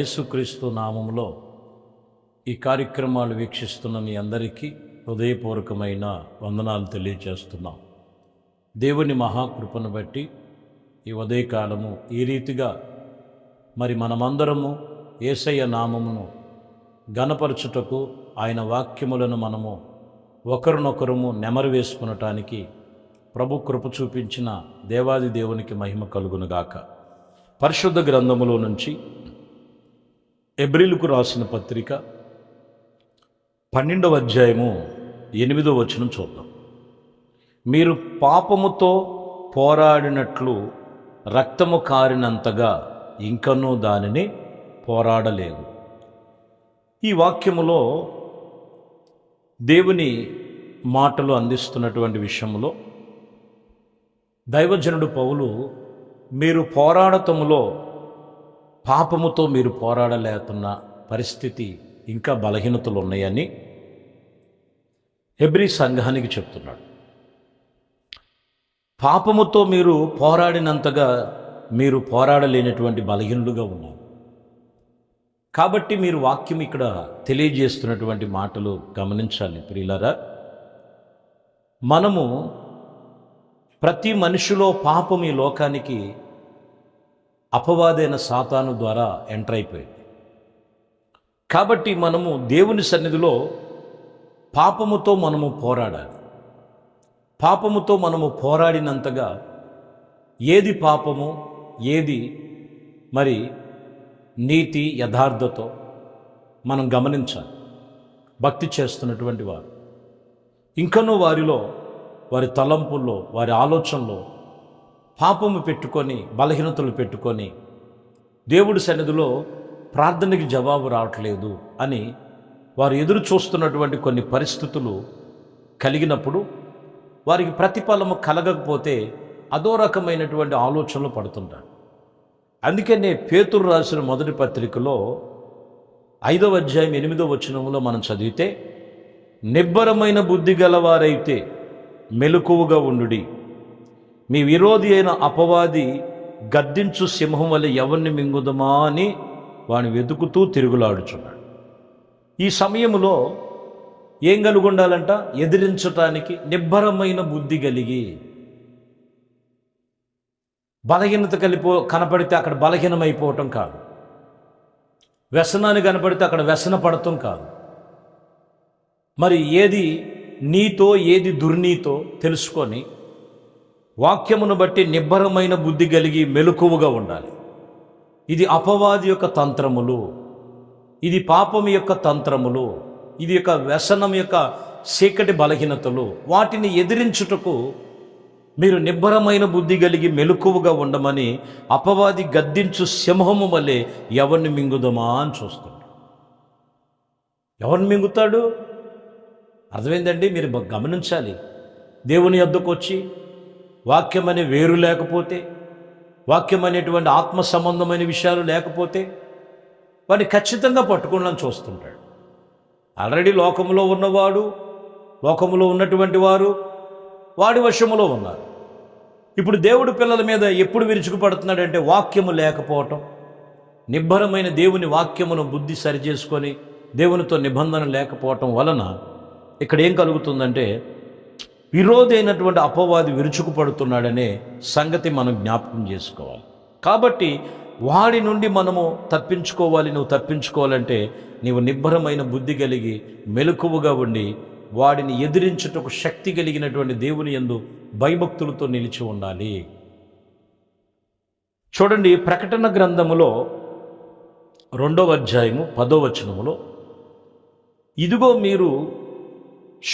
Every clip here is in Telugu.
యేసుక్రీస్తు నామములో ఈ కార్యక్రమాలు వీక్షిస్తున్న మీ అందరికీ హృదయపూర్వకమైన వందనాలు తెలియజేస్తున్నాం. దేవుని మహాకృపను బట్టి ఈ ఉదయకాలము ఈ రీతిగా మనమందరము యేసయ్య నామమును ఘనపరచుటకు, ఆయన వాక్యములను మనము ఒకరినొకరము నెమరు వేసుకునటానికి ప్రభు కృప చూపించిన దేవాది దేవునికి మహిమ కలుగునుగాక. పరిశుద్ధ గ్రంథములో నుంచి హెబ్రీయులకు రాసిన పత్రిక 12వ అధ్యాయము 8వ వచనం చూద్దాం. మీరు పాపముతో పోరాడినట్లు రక్తము కారినంతగా ఇంకనూ దానిని పోరాడలేదు. ఈ వాక్యములో దేవుని మాటలు అందిస్తున్నటువంటి విషయంలో దైవజనుడు పౌలు మీరు పోరాడటములో పాపముతో మీరు పోరాడలేకున్న పరిస్థితి, ఇంకా బలహీనతలు ఉన్నాయని హెబ్రీ సంఘానికి చెప్తున్నాడు. పాపముతో మీరు పోరాడినంతగా మీరు పోరాడలేనటువంటి బలహీనులుగా ఉన్నారు. కాబట్టి మీరు వాక్యం ఇక్కడ తెలియజేస్తున్నటువంటి మాటలు గమనించాలి ప్రియులారా. మనము ప్రతి మనిషిలో పాపం ఈ లోకానికి అపవాదైన సాతాను ద్వారా ఎంటర్ అయిపోయింది. కాబట్టి మనము దేవుని సన్నిధిలో పాపముతో మనము పోరాడాలి. పాపముతో మనము పోరాడినంతగా ఏది పాపము, ఏది నీతి యథార్థతో మనం గమనించాలి. భక్తి చేస్తున్నటువంటి వారు ఇంకనూ వారిలో, వారి తలంపుల్లో, వారి ఆలోచనలో పాపము పెట్టుకొని, బలహీనతలు పెట్టుకొని దేవుడి సన్నిధిలో ప్రార్థనకి జవాబు రావట్లేదు అని వారు ఎదురు చూస్తున్నటువంటి కొన్ని పరిస్థితులు కలిగినప్పుడు వారికి ప్రతిఫలము కలగకపోతే అదో రకమైనటువంటి ఆలోచనలు పడుతుంటారు. అందుకనే పేతురు రాసిన మొదటి పత్రికలో 5వ అధ్యాయం 8వ వచనంలో మనం చదివితే, నిబ్బరమైన బుద్ధి గలవారైతే మెలకువగా ఉండుడి, మీ విరోధి అయిన అపవాది గద్దించు సింహం వలె ఎవరిని మింగుదమా అని వాడిని వెతుకుతూ తిరుగులాడుచున్నాడు. ఈ సమయంలో ఏం కలిగి ఉండాలంట? ఎదిరించటానికి నిబ్బరమైన బుద్ధి కలిగి. బలహీనత కనపడితే అక్కడ బలహీనమైపోవటం కాదు, వ్యసనాన్ని కనపడితే అక్కడ వ్యసన పడటం కాదు. ఏది నీతో ఏది దుర్నీతో తెలుసుకొని వాక్యమును బట్టి నిబ్బరమైన బుద్ధి కలిగి మెలకువగా ఉండాలి. ఇది అపవాది యొక్క తంత్రములు, ఇది పాపం యొక్క తంత్రములు, ఇది యొక్క వ్యసనం యొక్క చీకటి బలహీనతలు. వాటిని ఎదిరించుటకు మీరు నిబ్బరమైన బుద్ధి కలిగి మెలకువగా ఉండమని అపవాది గద్దించు సింహము వలె ఎవరిని మింగుదమా అని చూస్తాడు. ఎవరిని మింగుతాడు? అర్థమైందండి? మీరు గమనించాలి. దేవుని యొద్దకు వచ్చి వాక్యం అనే వేరు లేకపోతే, వాక్యం అనేటువంటి ఆత్మ సంబంధమైన విషయాలు లేకపోతే వాడిని ఖచ్చితంగా పట్టుకోవాలని చూస్తుంటాడు. ఆల్రెడీ లోకంలో ఉన్నవాడు, లోకంలో ఉన్నటువంటి వారు వాడి వశములో ఉన్నారు. ఇప్పుడు దేవుడి పిల్లల మీద ఎప్పుడు విరుచుకుపడుతున్నాడంటే వాక్యము లేకపోవటం, నిబ్బరమైన దేవుని వాక్యమును బుద్ధి సరిచేసుకొని దేవునితో నిబంధన లేకపోవటం వలన ఇక్కడ ఏం కలుగుతుందంటే విరోధి అయినటువంటి అపవాది విరుచుకుపడుతున్నాడనే సంగతి మనం జ్ఞాపకం చేసుకోవాలి. కాబట్టి వాడి నుండి మనము తప్పించుకోవాలి. నువ్వు తప్పించుకోవాలంటే నీవు నిబ్బరమైన బుద్ధి కలిగి మెలకువగా ఉండి వాడిని ఎదిరించుటకు శక్తి కలిగినటువంటి దేవుని యందు భయభక్తులతో నిలిచి ఉండాలి. చూడండి, ప్రకటన గ్రంథములో 2వ అధ్యాయము 10వ వచనములో, ఇదిగో మీరు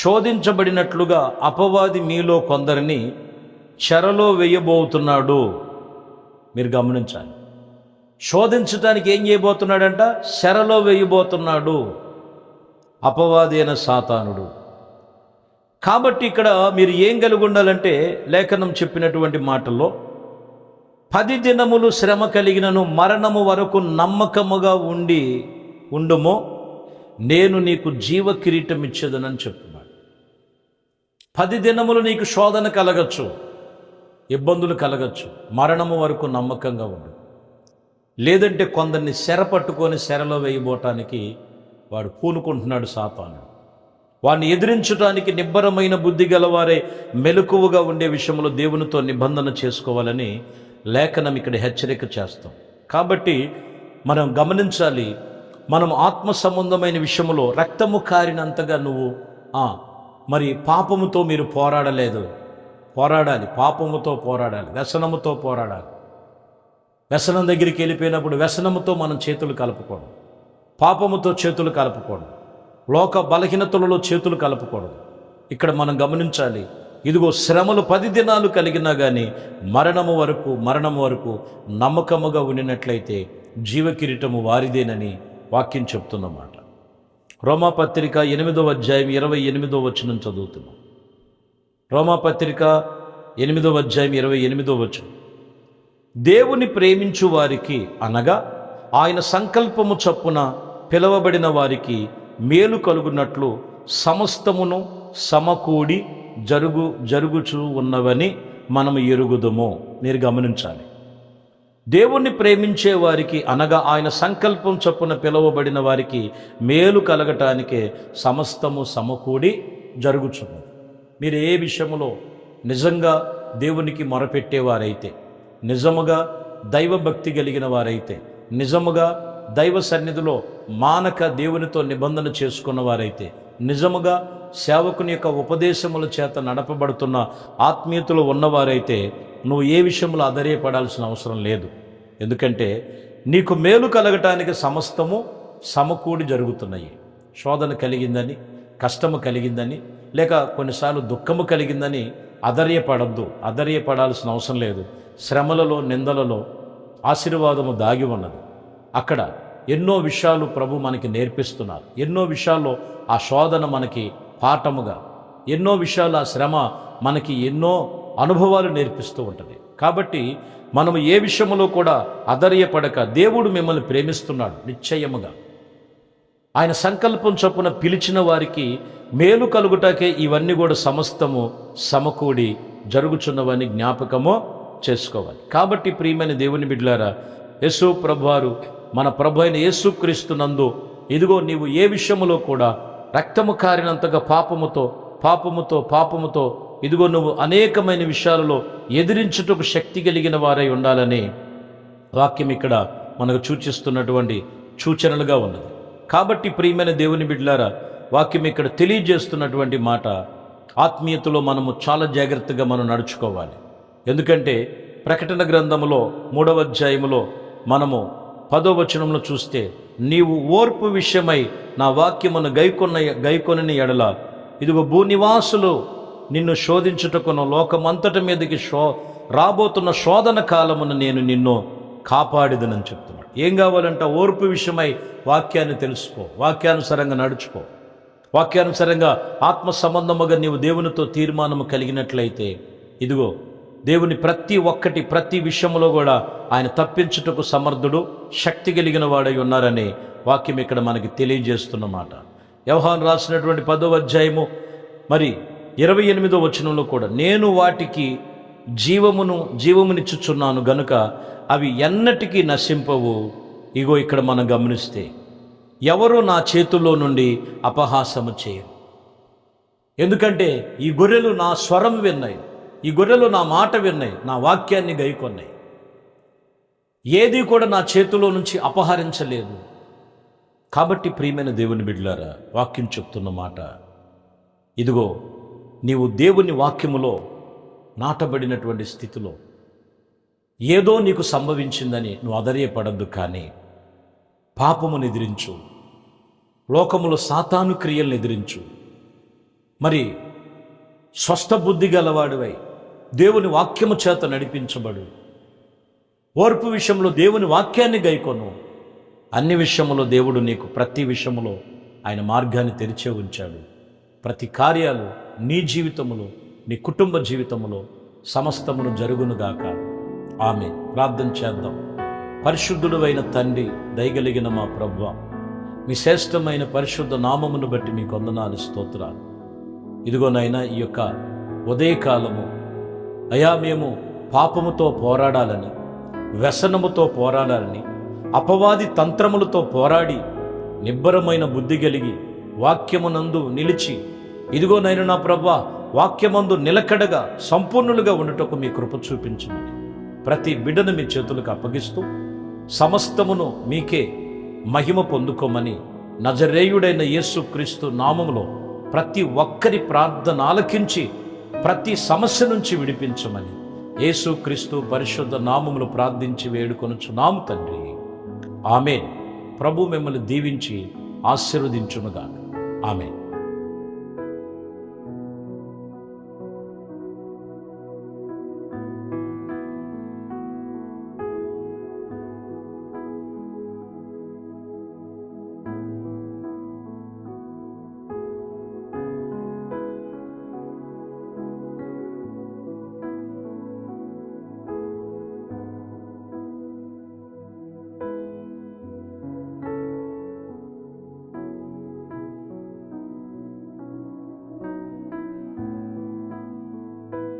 శోధించబడినట్లుగా అపవాది మీలో కొందరిని చెరలో వేయబోతున్నాడు. మీరు గమనించాలి. శోధించడానికి ఏం చేయబోతున్నాడంట? చెరలో వేయబోతున్నాడు అపవాది అయిన సాతానుడు. కాబట్టి ఇక్కడ మీరు ఏం కలిగి ఉండాలంటే, లేఖనం చెప్పినటువంటి మాటల్లో 10 దినములు శ్రమ కలిగినను మరణము వరకు నమ్మకముగా ఉండుమో నేను నీకు జీవ కిరీటం ఇచ్చేదనని చెప్తున్నాడు. 10 దినములు నీకు శోధన కలగచ్చు, ఇబ్బందులు కలగచ్చు, మరణము వరకు నమ్మకంగా ఉండు. లేదంటే కొందరిని శర పట్టుకొని శరలో వేయబోటానికి వాడు పూనుకుంటున్నాడు సాతాను. వాడిని ఎదిరించడానికి నిబ్బరమైన బుద్ధి గలవారే మెలకువగా ఉండే విషయంలో దేవునితో నిబంధన చేసుకోవాలని లేఖనం ఇక్కడ హెచ్చరిక చేస్తాం. కాబట్టి మనం గమనించాలి, మనం ఆత్మ సంబంధమైన విషయంలో రక్తము కారినంతగా నువ్వు మరి పాపముతో మీరు పోరాడాలి, పాపముతో పోరాడాలి, వ్యసనముతో పోరాడాలి. వ్యసనం దగ్గరికి వెళ్ళిపోయినప్పుడు వ్యసనముతో మనం చేతులు కలుపుకోవడం, పాపముతో చేతులు కలుపుకోవడం, లోక బలహీనతలలో చేతులు కలుపుకోవడం. ఇక్కడ మనం గమనించాలి, ఇదిగో శ్రమలు 10 దినాలు కలిగినా కానీ మరణము వరకు నమ్మకముగా ఉండినట్లయితే జీవకిరీటము వారిదేనని వాక్యం చెప్తున్నమాట. రోమాపత్రిక 8వ అధ్యాయం 28వ వచనం చదువుతున్నాం. రోమాపత్రిక 8వ అధ్యాయం 28వ వచనం. దేవుని ప్రేమించు వారికి అనగా ఆయన సంకల్పము చొప్పున పిలవబడిన వారికి మేలు కలుగునట్లు సమస్తమును సమకూడి జరుగుచూ ఉన్నవని మనము ఎరుగుదుము. మీరు గమనించాలి, దేవుణ్ణి ప్రేమించే వారికి అనగా ఆయన సంకల్పం చొప్పున పిలువబడిన వారికి మేలు కలగటానికే సమస్తము సమకూడి జరుగుచున్నది. మీరు ఏ విషయంలో నిజంగా దేవునికి మొరపెట్టేవారైతే, నిజముగా దైవభక్తి కలిగిన వారైతే, నిజముగా దైవ సన్నిధిలో మానక దేవునితో నిబంధన చేసుకున్న వారైతే, నిజముగా సేవకుని యొక్క ఉపదేశముల చేత నడపబడుతున్న ఆత్మీయతలు ఉన్నవారైతే నువ్వు ఏ విషయంలో అధైర్యపడాల్సిన అవసరం లేదు. ఎందుకంటే నీకు మేలు కలగటానికి సమస్తము సమకూడి జరుగుతున్నాయి. శోధన కలిగిందని, కష్టము కలిగిందని, లేక కొన్నిసార్లు దుఃఖము కలిగిందని అధైర్యపడాల్సిన అవసరం లేదు. శ్రమలలో, నిందలలో ఆశీర్వాదము దాగి ఉన్నది. అక్కడ ఎన్నో విషయాలు ప్రభు మనకి నేర్పిస్తున్నారు. ఎన్నో విషయాల్లో ఆ శోధన మనకి పాఠముగా, ఎన్నో విషయాలు ఆ శ్రమ మనకి ఎన్నో అనుభవాలు నేర్పిస్తూ ఉంటుంది. కాబట్టి మనము ఏ విషయంలో కూడా అధైర్యపడక, దేవుడు మిమ్మల్ని ప్రేమిస్తున్నాడు నిశ్చయముగా. ఆయన సంకల్పం చొప్పున పిలిచిన వారికి మేలు కలుగుటకే ఇవన్నీ కూడా సమస్తము సమకూడి జరుగుచున్నవని జ్ఞాపకము చేసుకోవాలి. కాబట్టి ప్రియమైన దేవుని బిడ్డలారా, యేసు ప్రభువారు మన ప్రభు అయిన యేసుక్రీస్తునందు ఇదిగో నీవు ఏ విషయములో కూడా రక్తము కారినంతగా పాపముతో ఇదిగో నువ్వు అనేకమైన విషయాలలో ఎదిరించుటకు శక్తి కలిగిన వారై ఉండాలని వాక్యం ఇక్కడ మనకు సూచిస్తున్నటువంటి సూచనలుగా ఉన్నది. కాబట్టి ప్రియమైన దేవుని బిడ్డలారా, వాక్యం ఇక్కడ తెలియజేస్తున్నటువంటి మాట, ఆత్మీయతలో మనము చాలా జాగ్రత్తగా మనం నడుచుకోవాలి. ఎందుకంటే ప్రకటన గ్రంథములో 3వ అధ్యాయములో మనము 10వ వచనంలో చూస్తే, నీవు ఓర్పు విషయమై నా వాక్యమును గైకొనని ఎడల ఇదిగో భూనివాసులు నిన్ను శోధించుటకును లోకమంతటి మీదకి రాబోతున్న శోధన కాలమును నేను నిన్ను కాపాడిదనని చెప్తున్నాడు. ఏం కావాలంట? ఓర్పు విషయమై వాక్యాన్ని తెలుసుకో, వాక్యానుసారంగా నడుచుకో, వాక్యానుసారంగా ఆత్మ సంబంధముగా నీవు దేవునితో తీర్మానము కలిగినట్లయితే ఇదిగో దేవుని ప్రతి విషయంలో కూడా ఆయన తప్పించుటకు సమర్థుడు, శక్తి కలిగిన వాడై ఉన్నారని వాక్యం ఇక్కడ మనకి తెలియజేస్తున్నమాట. యోహాను రాసినటువంటి 10వ అధ్యాయము మరి 28వ వచనంలో కూడా, నేను వాటికి జీవమునిచ్చుచున్నాను గనుక అవి ఎన్నటికీ నశింపవు. ఇగో ఇక్కడ మనం గమనిస్తే, ఎవరు నా చేతుల్లో నుండి అపహాసము చేయరు. ఎందుకంటే ఈ గొర్రెలు నా స్వరం విన్నాయి, ఈ గొర్రెలు నా మాట విన్నాయి, నా వాక్యాన్ని గైకొన్నాయి. ఏది కూడా నా చేతిలో నుంచి అపహరించలేదు. కాబట్టి ప్రియమైన దేవుని బిడ్డలారా, వాక్యం చెప్తున్న మాట, ఇదిగో నీవు దేవుని వాక్యములో నాటబడినటువంటి స్థితిలో ఏదో నీకు సంభవించిందని నువ్వు అధైర్యపడద్దు. కానీ పాపమును ఎదిరించు, లోకములో సాతాను క్రియలను ఎదిరించు, మరి స్వస్థ బుద్ధి గలవాడివై దేవుని వాక్యము చేత నడిపించబడు. ఓర్పు విషయంలో దేవుని వాక్యాన్ని గైకొను. అన్ని విషయములో దేవుడు నీకు ప్రతి విషయములో ఆయన మార్గాన్ని తెరిచే ఉంచాడు. ప్రతి కార్యాలు నీ జీవితములో, నీ కుటుంబ జీవితములో సమస్తమును జరుగునుగాక. ఆమె ప్రార్థన చేద్దాం. పరిశుద్ధుడైన తండ్రి, దయగలిగిన మా ప్రభువా, మీ శ్రేష్టమైన పరిశుద్ధ నామమును బట్టి మీకు వందనాలు, స్తోత్రాలు. ఇదిగోనైనా ఈ యొక్క ఉదయకాలము అయా మేము పాపముతో పోరాడాలని, వ్యసనముతో పోరాడాలని, అపవాది తంత్రములతో పోరాడి నిబ్బరమైన బుద్ధి కలిగి వాక్యమునందు నిలిచి, ఇదిగో నేను నా ప్రభువా వాక్యమందు నిలకడగా సంపూర్ణులుగా ఉండటకు మీ కృప చూపించమని ప్రతి బిడ్డను మీ చేతులకు అప్పగిస్తూ సమస్తమును మీకే మహిమ పొందుకోమని నజరేయుడైన యేసుక్రీస్తు నామములో ప్రతి ఒక్కరి ప్రార్థన ఆలకించి ప్రతి సమస్య నుంచి విడిపించమని యేసుక్రీస్తు పరిశుద్ధ నామములు ప్రార్థించి వేడుకొనుచున్నాము తండ్రి. ఆమేన్. ప్రభు మిమ్మల్ని దీవించి ఆశీర్వదించునుగాక. ఆమేన్.